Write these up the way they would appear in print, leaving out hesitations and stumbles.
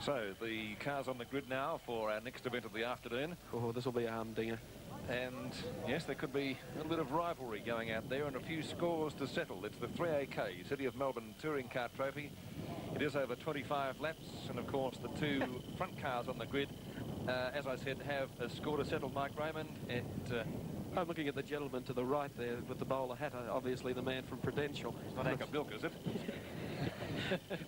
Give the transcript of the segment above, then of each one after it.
So the cars on the grid now for our next event of the afternoon. Oh, this will be a humdinger. And yes, there could be a little bit of rivalry going out there and a few scores to settle. It's the 3AK City of Melbourne Touring Car Trophy. It is over 25 laps, and of course the two front cars on the grid, as I said, have a score to settle. Mike Raymond. I'm looking at the gentleman to the right there with the bowler hat, obviously the man from Prudential. It's not Anchor Bilk, is it?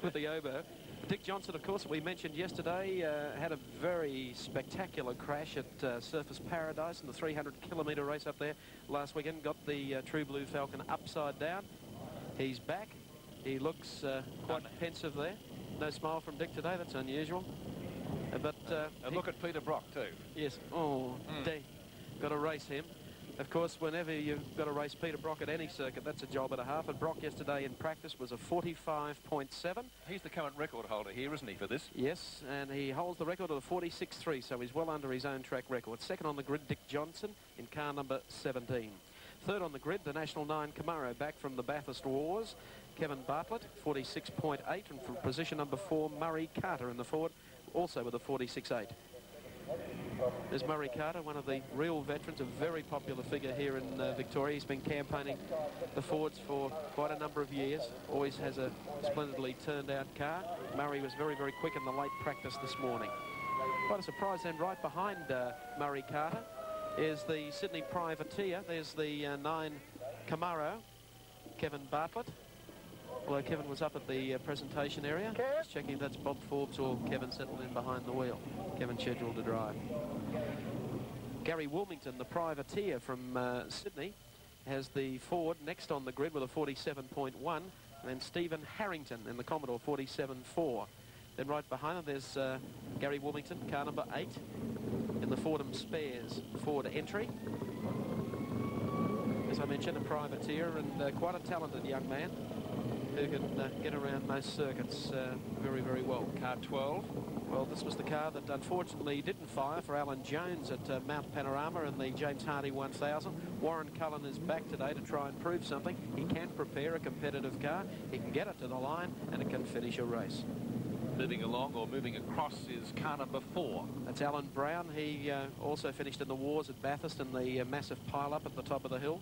With the oboe. Dick Johnson, of course, we mentioned yesterday, had a very spectacular crash at Surface Paradise in the 300-kilometre race up there last weekend. Got the True Blue Falcon upside down. He's back. He looks quite pensive there. No smile from Dick today. That's unusual. But look at Peter Brock too. Yes. Oh, got to race him. Of course, whenever you've got to race Peter Brock at any circuit, that's a job and a half. And Brock yesterday in practice was a 45.7. He's the current record holder here, isn't he, for this? Yes, and he holds the record of the 46.3, so he's well under his own track record. Second on the grid, Dick Johnson in car number 17. Third on the grid, the National 9 Camaro, back from the Bathurst Wars. Kevin Bartlett, 46.8, and from position number 4, Murray Carter in the Ford, also with a 46.8. There's Murray Carter, one of the real veterans, a very popular figure here in Victoria. He's been campaigning the Fords for quite a number of years. Always has a splendidly turned out car. Murray was very, very quick in the late practice this morning. Quite a surprise then, right behind Murray Carter is the Sydney Privateer. There's the 9 Camaro, Kevin Bartlett. Although Kevin was up at the presentation area. Just checking if that's Bob Forbes or Kevin settled in behind the wheel. Kevin scheduled to drive. Gary Wilmington, the Privateer from Sydney, has the Ford next on the grid with a 47.1. And then Stephen Harrington in the Commodore, 47.4. Then right behind him there's Gary Wilmington, car number 8, in the Fordham Spares Ford entry. As I mentioned, a Privateer and quite a talented young man who can get around most circuits very, very well. Car 12. Well, this was the car that unfortunately didn't fire for Alan Jones at Mount Panorama in the James Hardy 1000. Warren Cullen is back today to try and prove something. He can prepare a competitive car. He can get it to the line and it can finish a race. Moving along or moving across is car number 4. That's Alan Brown. He also finished in the wars at Bathurst in the massive pile-up at the top of the hill.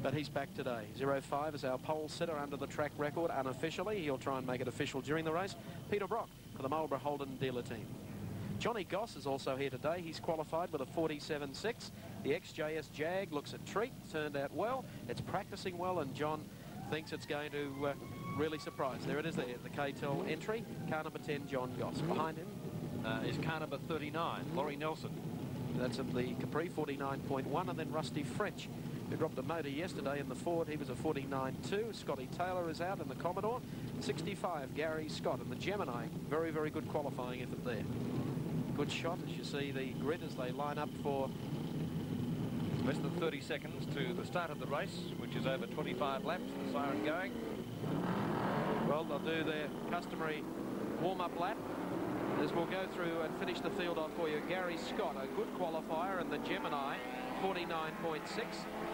But he's back today. 05 is our pole sitter under the track record unofficially. He'll try and make it official during the race. Peter Brock for the Marlborough Holden dealer team. Johnny Goss is also here today. He's qualified with a 47.6. The XJS Jag looks a treat. Turned out well. It's practicing well, and John thinks it's going to really surprise. There it is there, the KTEL entry. Car number 10, John Goss. Behind him is car number 39, Laurie Nelson. That's at the Capri, 49.1, and then Rusty French, who dropped a motor yesterday in the Ford. He was a 49.2. Scotty Taylor is out in the Commodore. 65, Gary Scott in the Gemini. Very, very good qualifying effort there. Good shot as you see the grid as they line up for less than 30 seconds to the start of the race, which is over 25 laps. The siren going. Well, they'll do their customary warm-up lap as we'll go through and finish the field off for you. Gary Scott, a good qualifier in the Gemini, 49.6.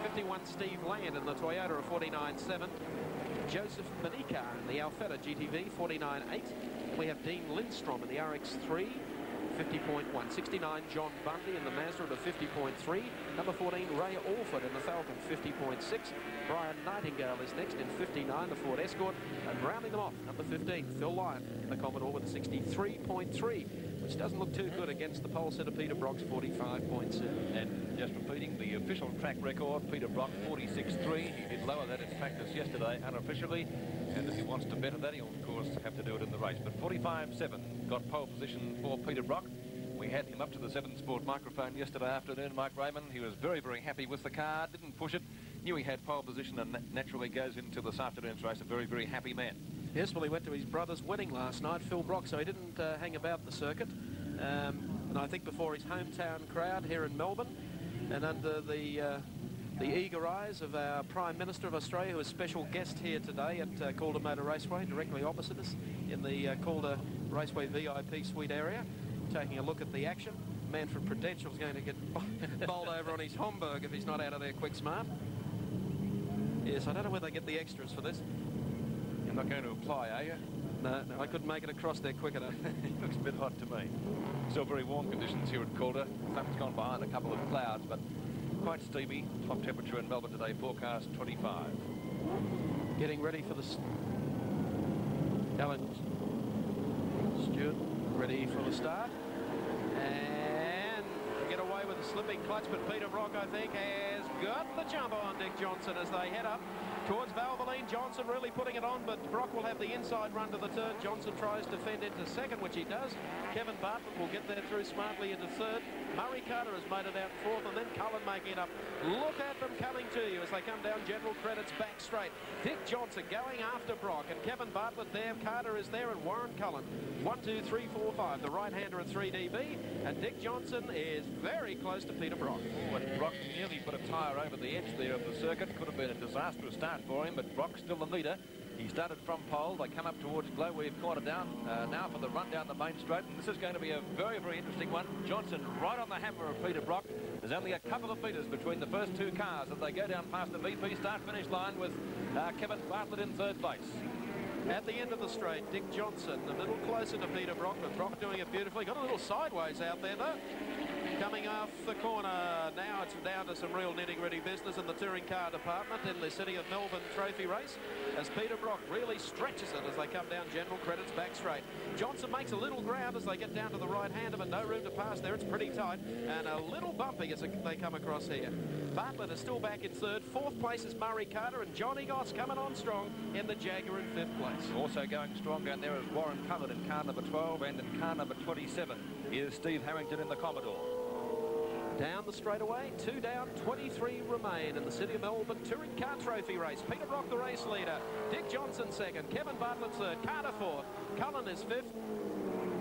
51, Steve Land in the Toyota, a 49.7. Joseph Manika in the Alfetta GTV, 49.8. We have Dean Lindstrom in the RX3, 50.1. 69, John Bundy in the Mazda at a 50.3. Number 14, Ray Alford in the Falcon, 50.6. Brian Nightingale is next in 59, the Ford Escort. And rounding them off, number 15, Phil Lyon in the Commodore with a 63.3, which doesn't look too good against the pole sitter Peter Brock's 45.2. And just repeating the official track record, Peter Brock 46.3. He did lower that in practice yesterday unofficially, and if he wants to better that, he'll of course have to do it in the race. But 45.7 got pole position for Peter Brock. We had him up to the 7 Sport microphone yesterday afternoon, Mike Raymond. He was very, very happy with the car, didn't push it, knew he had pole position, and naturally goes into this afternoon's race a very, very happy man. Yes, well, he went to his brother's wedding last night, Phil Brock, so he didn't hang about the circuit. And I think before his hometown crowd here in Melbourne, and under the eager eyes of our Prime Minister of Australia, who is special guest here today at Calder Motor Raceway, directly opposite us in the Calder Raceway VIP suite area, taking a look at the action. Man from Prudential is going to get bowled over on his Homburg if he's not out of there quick smart. Yes, I don't know where they get the extras for this. You're not going to apply, are you? No, I couldn't make it across there quick enough. It looks a bit hot to me. Still very warm conditions here at Calder. Sun's gone behind a couple of clouds, but quite steamy. Top temperature in Melbourne today, forecast 25. Getting ready for the... Alan Stewart ready for the start. And get away with a slipping clutch, but Peter Brock, I think, has got the jump on Dick Johnson as they head up towards Valvoline. Johnson really putting it on, but Brock will have the inside run to the turn. Johnson tries to fend into second, which he does. Kevin Bartlett will get there through smartly into third. Murray Carter has made it out fourth, and then Cullen making it up. Look at them coming to you as they come down General Credit's back straight. Dick Johnson going after Brock, and Kevin Bartlett there. Carter is there, and Warren Cullen. 1, 2, 3, 4, 5. The right-hander at 3 dB, and Dick Johnson is very close to Peter Brock. Oh, and Brock nearly put a tyre over the edge there of the circuit. Could have been a disastrous start for him, but Brock's still the leader. He started from pole. They come up towards Glowweave quarter down now for the run down the main straight. And this is going to be a very, very interesting one. Johnson right on the hammer of Peter Brock. There's only a couple of metres between the first two cars as they go down past the VP start-finish line with Kevin Bartlett in third place. At the end of the straight, Dick Johnson a little closer to Peter Brock, but Brock doing it beautifully. Got a little sideways out there, though. Coming off the corner, now it's down to some real nitty-gritty business in the touring car department in the City of Melbourne trophy race as Peter Brock really stretches it as they come down General Credit's back straight. Johnson makes a little ground as they get down to the right-hander, but no room to pass there. It's pretty tight and a little bumpy as they come across here. Bartlett is still back in third. Fourth place is Murray Carter, and Johnny Goss coming on strong in the Jaguar in fifth place. Also going strong down there is Warren Cullen in car number 12, and in car number 27 is Steve Harrington in the Commodore. Down the straightaway, 2 down, 23 remain in the City of Melbourne Touring Car Trophy race. Peter Brock the race leader, Dick Johnson second, Kevin Bartlett third, Carter fourth, Cullen is fifth,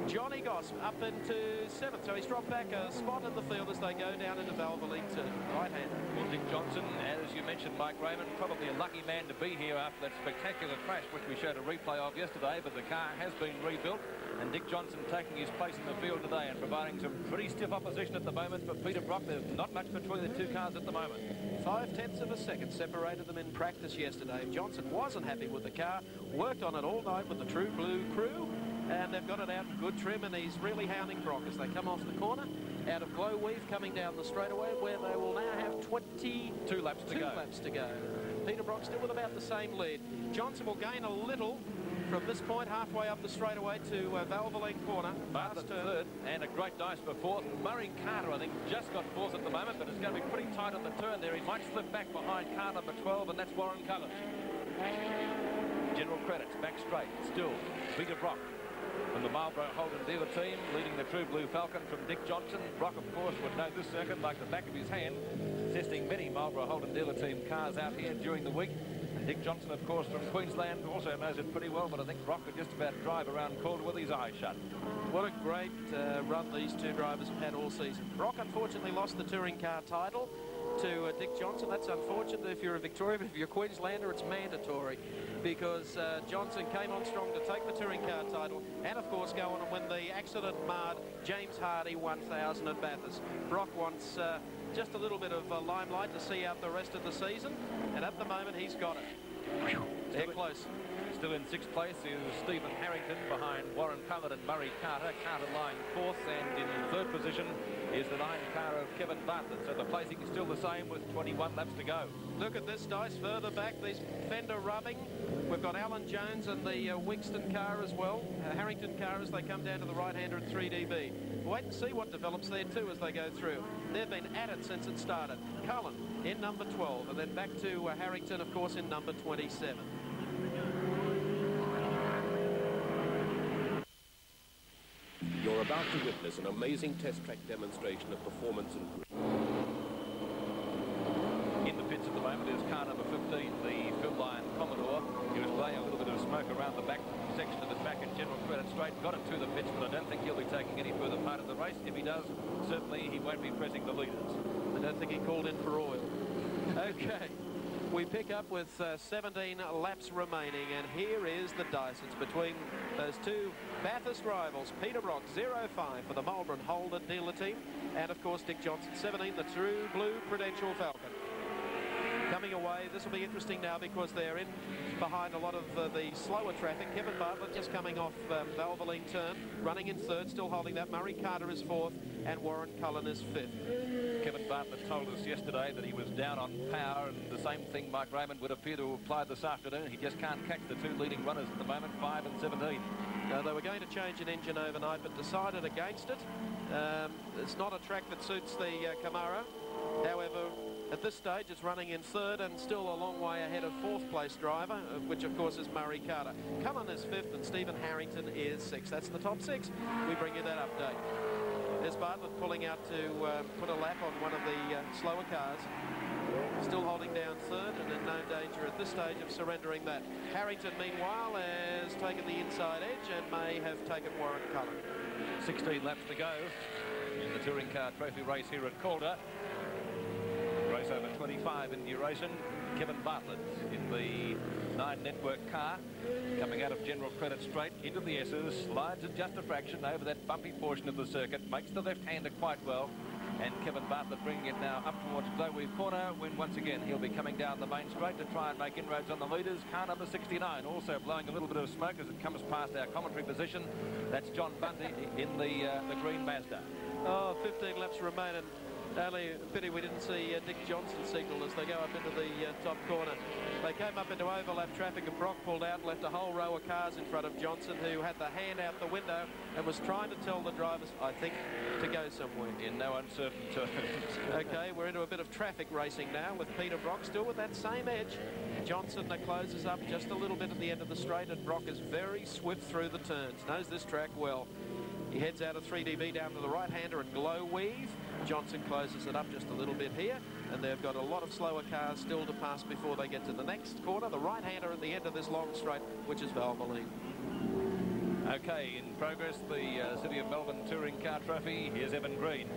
Johnny Goss up into seventh, so he's dropped back a spot in the field as they go down into Valvoline to right-hander. Well, Dick Johnson, as you mentioned, Mike Raymond, probably a lucky man to be here after that spectacular crash which we showed a replay of yesterday, but the car has been rebuilt, and Dick Johnson taking his place in the field today and providing some pretty stiff opposition at the moment for Peter Brock. There's not much between the two cars at the moment. 0.5 of a second separated them in practice yesterday. Johnson wasn't happy with the car, worked on it all night with the True Blue crew, and they've got it out in good trim, and he's really hounding Brock as they come off the corner out of Glowweave coming down the straightaway where they will now have 22 laps to go. Peter Brock still with about the same lead. Johnson will gain a little from this point halfway up the straightaway to Valvoline corner. Bartlett third, and a great dice for fourth. Murray Carter, I think, just got fourth at the moment, but it's going to be pretty tight on the turn there. He might slip back behind car number 12, and that's Warren Cullen. General Credits back straight, still Peter Brock from the Marlborough Holden dealer team, leading the True Blue Falcon from Dick Johnson. Brock, of course, would know this circuit like the back of his hand, testing many Marlborough Holden dealer team cars out here during the week. And Dick Johnson, of course, from Queensland, also knows it pretty well, but I think Brock could just about drive around Calder with his eyes shut. What a great run these two drivers have had all season. Brock, unfortunately, lost the touring car title to Dick Johnson. That's unfortunate if you're a Victorian, but if you're a Queenslander, it's mandatory because Johnson came on strong to take the touring car title and, of course, go on and win the accident-marred James Hardy 1000 at Bathurst. Brock wants just a little bit of limelight to see out the rest of the season, and at the moment, he's got it. They're close. Still in sixth place is Stephen Harrington behind Warren Cullen and Murray Carter. Carter lying fourth, and in third position is the 9 car of Kevin Bartlett. So the placing is still the same with 21 laps to go. Look at this, Dice, further back, these fender rubbing. We've got Alan Jones and the Wigston car as well. Harrington car as they come down to the right-hander at 3 dB. Wait and see what develops there too as they go through. They've been at it since it started. Cullen in number 12, and then back to Harrington, of course, in number 27. You're about to witness an amazing test track demonstration of performance and grip. In the pits at the moment is car number 15, the Phil Lyon Commodore. He was blowing a little bit of smoke around the back section of the track in General Credit straight. Got it to the pits, but I don't think he'll be taking any further part of the race. If he does, certainly he won't be pressing the leaders. I don't think he called in for oil. Okay. We pick up with 17 laps remaining, and here is the dice. It's between those two Bathurst rivals. Peter Brock, 0-5 for the Melbourne Holden dealer team, and of course Dick Johnson, 17, the True Blue Prudential Falcon. Coming away, this will be interesting now because they're in behind a lot of the slower traffic. Kevin Bartlett just coming off Valvoline turn, running in third, still holding that. Murray Carter is fourth, and Warren Cullen is fifth. Kevin Bartlett told us yesterday that he was down on power, and the same thing Mike Raymond would appear to have applied this afternoon. He just can't catch the two leading runners at the moment, 5 and 17. They were going to change an engine overnight, but decided against it. It's not a track that suits the Camaro. However, at this stage, it's running in third and still a long way ahead of fourth place driver, which of course is Murray Carter. Cullen is fifth and Stephen Harrington is sixth. That's the top six. We bring you that update. There's Bartlett pulling out to put a lap on one of the slower cars. Still holding down third and in no danger at this stage of surrendering that. Harrington, meanwhile, has taken the inside edge and may have taken Warren Cullen. 16 laps to go in the Touring Car Trophy race here at Calder. Race over 25 in duration. Kevin Bartlett in the 9 Network car, coming out of General Credit straight into the S's, slides at just a fraction over that bumpy portion of the circuit, makes the left-hander quite well, and Kevin Bartlett bringing it now up towards Glowweave Corner, when once again he'll be coming down the main straight to try and make inroads on the leaders. Car number 69 also blowing a little bit of smoke as it comes past our commentary position. That's John Bundy in the green Mazda. 15 laps remain, and only a pity we didn't see Dick Johnson signal as they go up into the top corner. They came up into overlap traffic and Brock pulled out and left a whole row of cars in front of Johnson, who had the hand out the window and was trying to tell the drivers, I think, to go somewhere. In no uncertain terms. Okay, we're into a bit of traffic racing now with Peter Brock still with that same edge. Johnson closes up just a little bit at the end of the straight, and Brock is very swift through the turns. Knows this track well. He heads out of 3DB down to the right-hander at Glowweave. Johnson closes it up just a little bit here, and they've got a lot of slower cars still to pass before they get to the next corner. The right-hander at the end of this long straight, which is Valvoline. Okay, in progress, the City of Melbourne Touring Car Trophy. Here's Evan Green.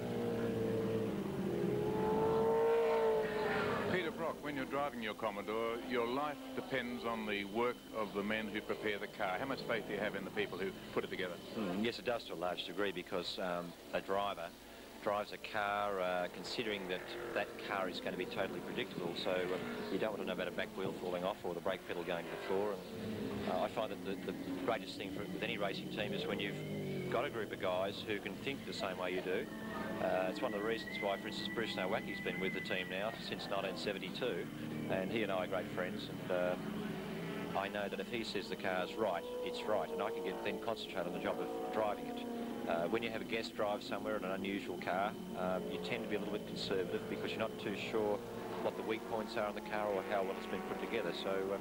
Peter Brock, when you're driving your Commodore, your life depends on the work of the men who prepare the car. How much faith do you have in the people who put it together? Yes, it does to a large degree, because a driver drives a car considering that that car is going to be totally predictable, so you don't want to know about a back wheel falling off or the brake pedal going to the floor. And I find that the greatest thing with any racing team is when you've got a group of guys who can think the same way you do. It's one of the reasons why, for instance, Bruce Nowacki's been with the team now since 1972, and he and I are great friends, and I know that if he says the car's right, it's right, and I can then concentrate on the job of driving it. When you have a guest drive somewhere in an unusual car, you tend to be a little bit conservative because you're not too sure what the weak points are in the car or how well it's been put together. So,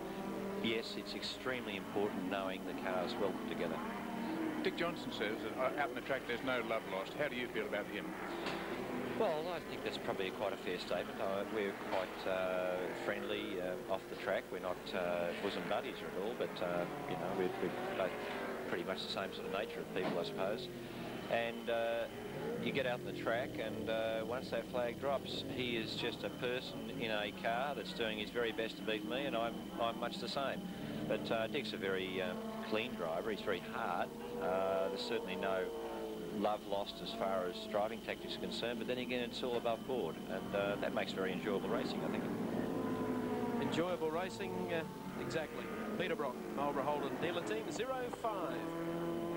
yes, it's extremely important knowing the car's well put together. Dick Johnson says that out in the track there's no love lost. How do you feel about him? Well, I think that's probably quite a fair statement. We're quite friendly off the track. We're not bosom buddies at all, but, you know, we're both pretty much the same sort of nature of people, I suppose. And you get out in the track, and once that flag drops, he is just a person in a car that's doing his very best to beat me, and I'm much the same. But Dick's a very clean driver. He's very hard. There's certainly no love lost as far as driving tactics are concerned, but then again, it's all above board, and that makes very enjoyable racing, I think. Enjoyable racing, exactly. Peter Brock, Marlborough Holden dealer team 05.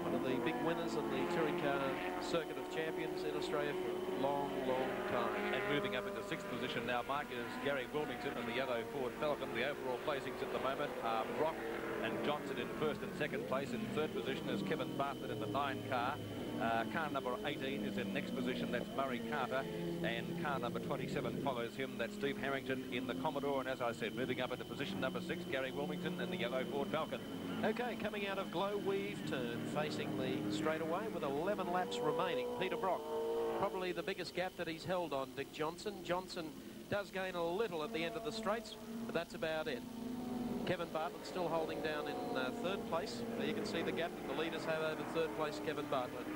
One of the big winners on the touring car circuit of champions in Australia for a long, long time. And moving up into 6th position now, Mike, is Gary Wilmington and the yellow Ford Falcon. The overall placings at the moment are Brock and Johnson in 1st and 2nd place. In 3rd position is Kevin Bartlett in the 9 car. Car number 18 is in next position. That's Murray Carter. And car number 27 follows him. That's Steve Harrington in the Commodore. And as I said, moving up into position number 6, Gary Wilmington and the yellow Ford Falcon. Okay, coming out of Glowweave turn, facing the straightaway with 11 laps remaining. Peter Brock, probably the biggest gap that he's held on Dick Johnson. Johnson does gain a little at the end of the straights, but that's about it. Kevin Bartlett still holding down in 3rd place. There you can see the gap that the leaders have over 3rd place Kevin Bartlett.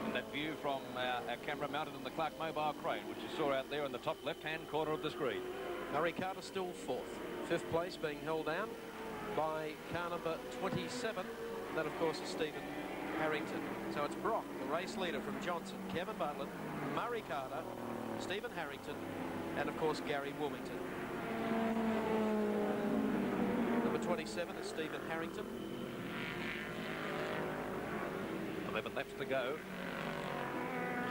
And that view from our camera mounted in the Clark mobile crane, which you saw out there in the top left-hand corner of the screen. Murray Carter still 4th. 5th place being held down by car number 27. That, of course, is Stephen Harrington. So it's Brock, the race leader, from Johnson, Kevin Bartlett, Murray Carter, Stephen Harrington, and, of course, Gary Wilmington. 27 is Stephen Harrington. 11 laps to go.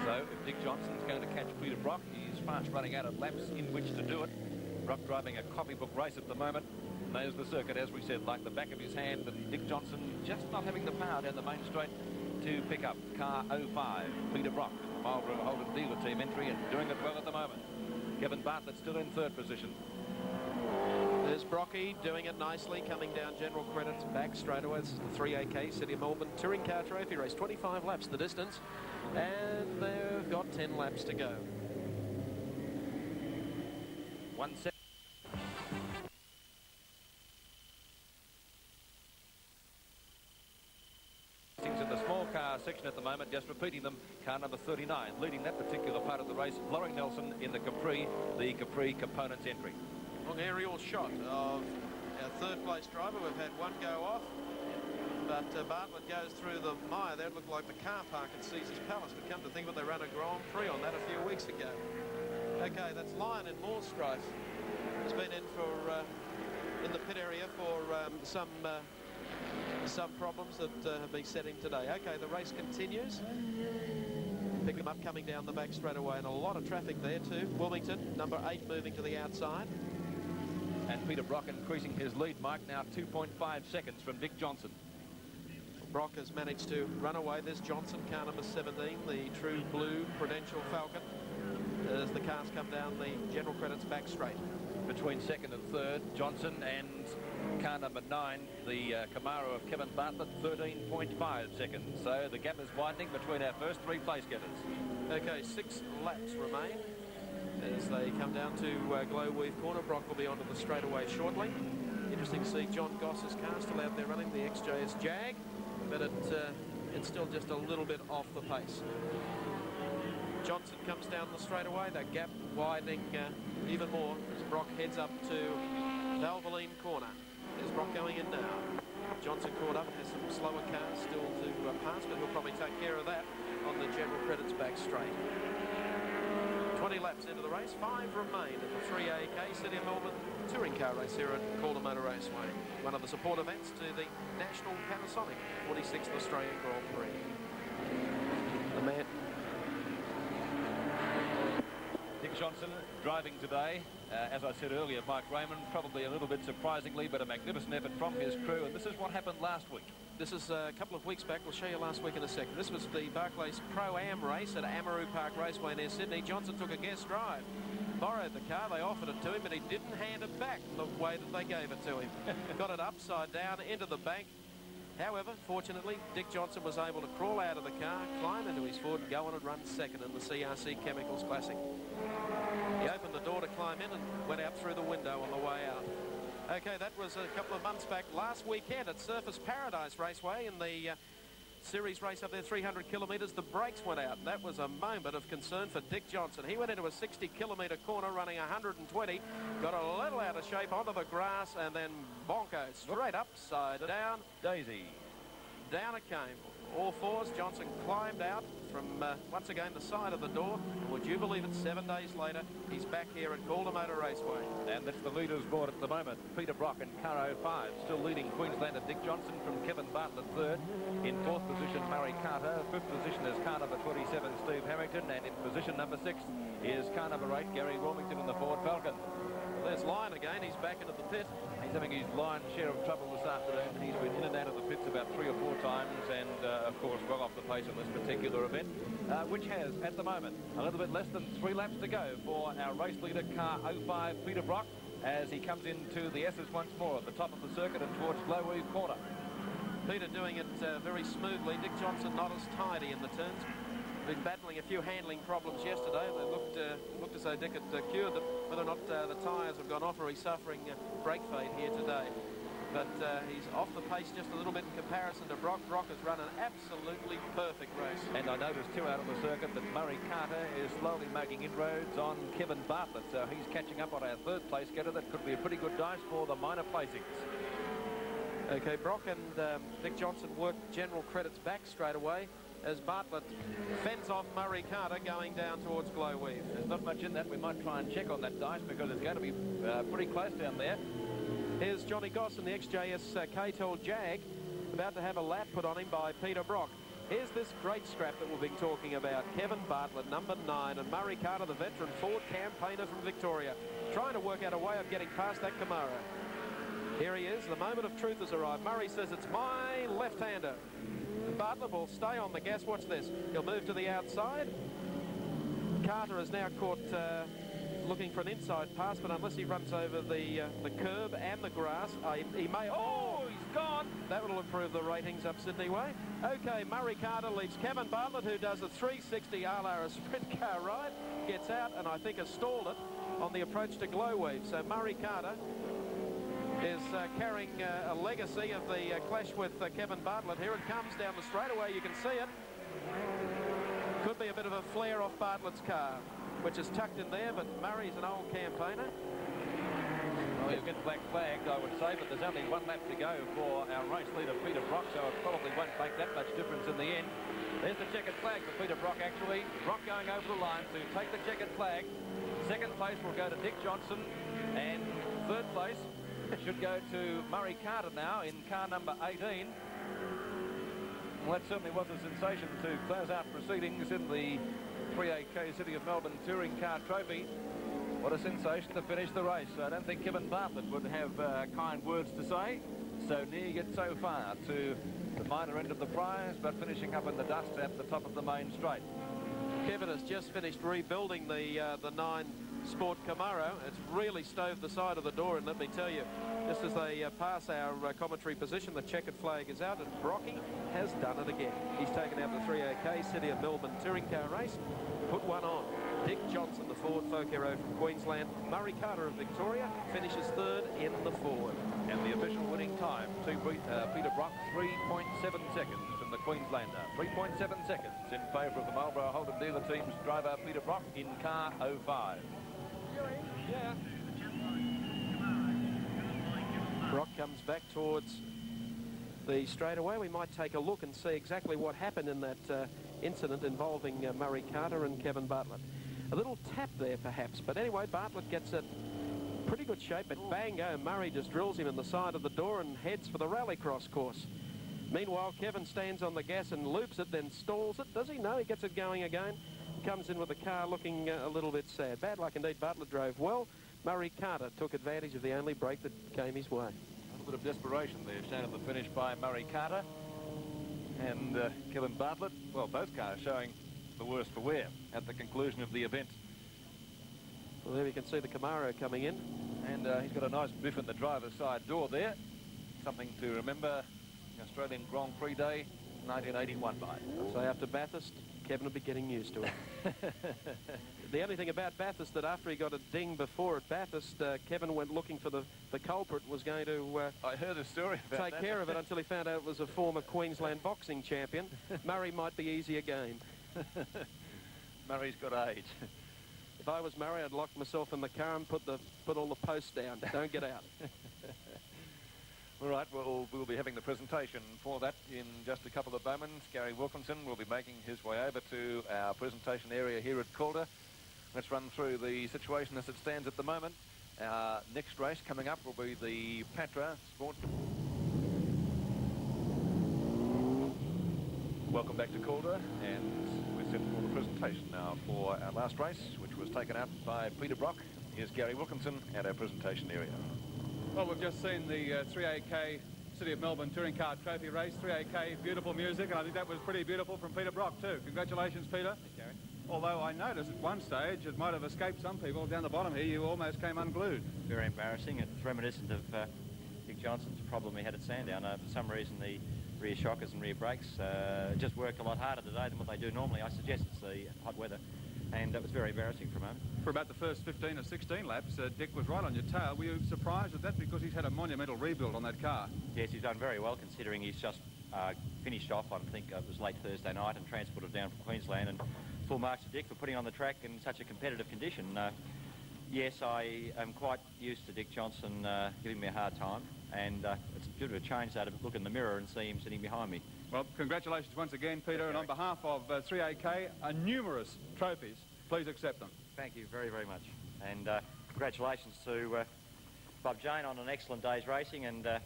So if Dick Johnson's going to catch Peter Brock, he's fast running out of laps in which to do it. Brock driving a copybook race at the moment. Knows the circuit, as we said, like the back of his hand, and Dick Johnson just not having the power down the main straight to pick up car 05, Peter Brock, Marlborough Holden dealer team entry, and doing it well at the moment. Kevin Bartlett still in third position. There's Brocky doing it nicely, coming down General Credit's back straight away. This is the 3AK City of Melbourne Touring Car Trophy race, 25 laps the distance, and they've got 10 laps to go. 1 second. In the small car section at the moment, just repeating them, car number 39 leading that particular part of the race. Laurie Nelson in the Capri components entry. Long aerial shot of our third place driver. We've had one go off, but Bartlett goes through the mire there. It looked like the car park at Caesar's Palace, but come to think of it, they ran a Grand Prix on that a few weeks ago. Okay, that's Lyon in Moorstrife. He's been in for in the pit area for some problems that have been set in today. Okay, the race continues. Pick them up coming down the back straight away, and a lot of traffic there too. Wilmington, number 8, moving to the outside. And Peter Brock increasing his lead, Mike, now 2.5 seconds from Dick Johnson. Brock has managed to run away. There's Johnson, car number 17, the true blue Prudential Falcon, as the cars come down the General Credit's back straight. Between second and third, Johnson, and car number 9, the Camaro of Kevin Bartlett, 13.5 seconds. So the gap is widening between our first 3 place getters. Okay, 6 laps remain as they come down to Glowweave Corner. Brock will be onto the straightaway shortly. Interesting to see John Goss's car still out there running, the XJS Jag, but it's still just a little bit off the pace. Johnson comes down the straightaway, that gap widening even more as Brock heads up to Valvoline Corner. There's Brock going in now. Johnson caught up, has some slower cars still to pass, but he'll probably take care of that on the General Credit's back straight. 20 laps into the race, 5 remain at the 3AK City of Melbourne touring car race here at Calder Raceway. One of the support events to the National Panasonic 46th Australian Grand Prix. The man Dick Johnson driving today. As I said earlier, Mike Raymond, probably a little bit surprisingly, but a magnificent effort from his crew. And this is what happened last week. This is a couple of weeks back. We'll show you last week in a second. This was the Barclays Pro-Am race at Amaroo Park Raceway near Sydney. Johnson took a guest drive, borrowed the car. They offered it to him, but he didn't hand it back the way that they gave it to him. Got it upside down into the bank. However, fortunately, Dick Johnson was able to crawl out of the car, climb into his Ford, and go on and run second in the CRC Chemicals Classic. He opened the door to climb in and went out through the window on the way out. Okay, that was a couple of months back last weekend at Surfers Paradise Raceway in the series race up there, 300 kilometres. The brakes went out. That was a moment of concern for Dick Johnson. He went into a 60-kilometre corner running 120, got a little out of shape onto the grass, and then bonko, straight upside down. Daisy. Down it came. All fours. Johnson climbed out from, once again, the side of the door. Would you believe it, 7 days later, he's back here at Calder Raceway. And that's the leaders board at the moment. Peter Brock and car 05 still leading Queenslander Dick Johnson from Kevin Bartlett third. In fourth position, Murray Carter. Fifth position is car number 27, Steve Harrington. And in position number 6 is car number 8, Gary Wilmington in the Ford Falcon. There's Lyon again. He's back into the pit. He's having his lion's share of trouble this afternoon. He's been in and out of the pits about 3 or 4 times, and of course well off the pace on this particular event, which has at the moment a little bit less than 3 laps to go for our race leader car 05 Peter Brock as he comes into the S's once more at the top of the circuit and towards Glowweave Corner. Peter doing it very smoothly. Dick Johnson not as tidy in the turns. Been battling a few handling problems yesterday. They looked as though Dick had cured them. Whether or not the tyres have gone off or he's suffering brake fade here today. But he's off the pace just a little bit in comparison to Brock. Brock has run an absolutely perfect race. And I noticed too out on the circuit that Murray Carter is slowly making inroads on Kevin Bartlett. So he's catching up on our third place getter. That could be a pretty good dice for the minor placings. Okay, Brock and Dick Johnson work General Credit's back straight away as Bartlett fends off Murray Carter going down towards Glowweave. There's not much in that. We might try and check on that dice because it's going to be pretty close down there. Here's Johnny Goss in the XJS K-Tel Jag, about to have a lap put on him by Peter Brock. Here's this great scrap that we've been talking about. Kevin Bartlett, number 9, and Murray Carter, the veteran Ford campaigner from Victoria, trying to work out a way of getting past that Camaro. Here he is. The moment of truth has arrived. Murray says it's my left-hander. Bartlett will stay on the gas. Watch this. He'll move to the outside. Carter is now caught looking for an inside pass, but unless he runs over the curb and the grass, he may... Oh, he's gone! That will improve the ratings up Sydney way. Okay, Murray Carter leaves Kevin Bartlett, who does a 360 a la a sprint car ride, gets out and I think has stalled it on the approach to Glowweed. So Murray Carter is carrying a legacy of the clash with Kevin Bartlett. Here it comes down the straightaway. You can see it. Could be a bit of a flare off Bartlett's car, which is tucked in there, but Murray's an old campaigner. Well, he'll get black flagged, I would say, but there's only one lap to go for our race leader, Peter Brock, so it probably won't make that much difference in the end. There's the checkered flag for Peter Brock, actually. Brock going over the line to take the checkered flag. Second place will go to Dick Johnson, and third place should go to Murray Carter now in car number 18. Well, that certainly was a sensation to close out proceedings in the 3AK City of Melbourne Touring Car Trophy. What a sensation to finish the race. I don't think Kevin Bartlett would have kind words to say. So near yet so far to the minor end of the prize, but finishing up in the dust at the top of the main straight. Kevin has just finished rebuilding the 9 Sport Camaro. It's really stoved the side of the door, and let me tell you, just as they pass our commentary position, the checkered flag is out, and Brocky has done it again. He's taken out the 3AK City of Melbourne touring car race, put one on. Dick Johnson, the Ford folk hero from Queensland. Murray Carter of Victoria finishes third in the Ford. And the official winning time to Peter Brock, 3.7 seconds from the Queenslander. 3.7 seconds in favour of the Marlborough Holden dealer team's driver Peter Brock in car 05. Yeah. Brock comes back towards the straightaway. We might take a look and see exactly what happened in that incident involving Murray Carter and Kevin Bartlett. A little tap there, perhaps. But anyway, Bartlett gets it pretty good shape, but bango, Murray just drills him in the side of the door and heads for the rallycross course. Meanwhile, Kevin stands on the gas and loops it, then stalls it. Does he? No, he gets it going again. Comes in with the car looking a little bit sad. Bad luck indeed. Bartlett drove well. Murray Carter took advantage of the only break that came his way. A little bit of desperation there shown at the finish by Murray Carter and Kevin Bartlett. Well, both cars showing the worst for wear at the conclusion of the event. Well, there we can see the Camaro coming in. And he's got a nice biff in the driver's side door there. Something to remember Australian Grand Prix Day 1981 by. So after Bathurst, Kevin will be getting used to it. The only thing about Bathurst, that after he got a ding before at Bathurst, Kevin went looking for the culprit, was going to I heard a story about take care of it until he found out it was a former Queensland boxing champion. Murray might be easy again. Murray's got age. If I was Murray, I'd lock myself in the car and put all the posts down. Don't get out. All right, well, we'll be having the presentation for that in just a couple of moments. Gary Wilkinson will be making his way over to our presentation area here at Calder. Let's run through the situation as it stands at the moment. Our next race coming up will be the Patra Sport. Welcome back to Calder, and we're set for the presentation now for our last race, which was taken out by Peter Brock. Here's Gary Wilkinson at our presentation area. Well, we've just seen the 3AK City of Melbourne Touring Car Trophy race. 3AK, beautiful music, and I think that was pretty beautiful from Peter Brock too. Congratulations, Peter. Thanks, Gary. Although I noticed at one stage, it might have escaped some people down the bottom here, you almost came unglued. Very embarrassing. It's reminiscent of Dick Johnson's problem he had at Sandown. For some reason, the rear shockers and rear brakes just worked a lot harder today than what they do normally. I suggest it's the hot weather, and it was very embarrassing for a moment. For about the first 15 or 16 laps, Dick was right on your tail. Were you surprised at that, because he's had a monumental rebuild on that car? Yes, he's done very well, considering he's just finished off, I think it was late Thursday night, and transported down from Queensland. And full marks to Dick for putting on the track in such a competitive condition. Yes, I am quite used to Dick Johnson giving me a hard time, and it's a bit of a change though to look in the mirror and see him sitting behind me. Well, congratulations once again, Peter, and on behalf of 3AK, numerous trophies, please accept them. Thank you very, very much. And congratulations to Bob Jane on an excellent day's racing, and in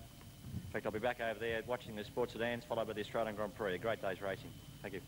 fact I'll be back over there watching the Sports Sedans followed by the Australian Grand Prix. A great day's racing. Thank you.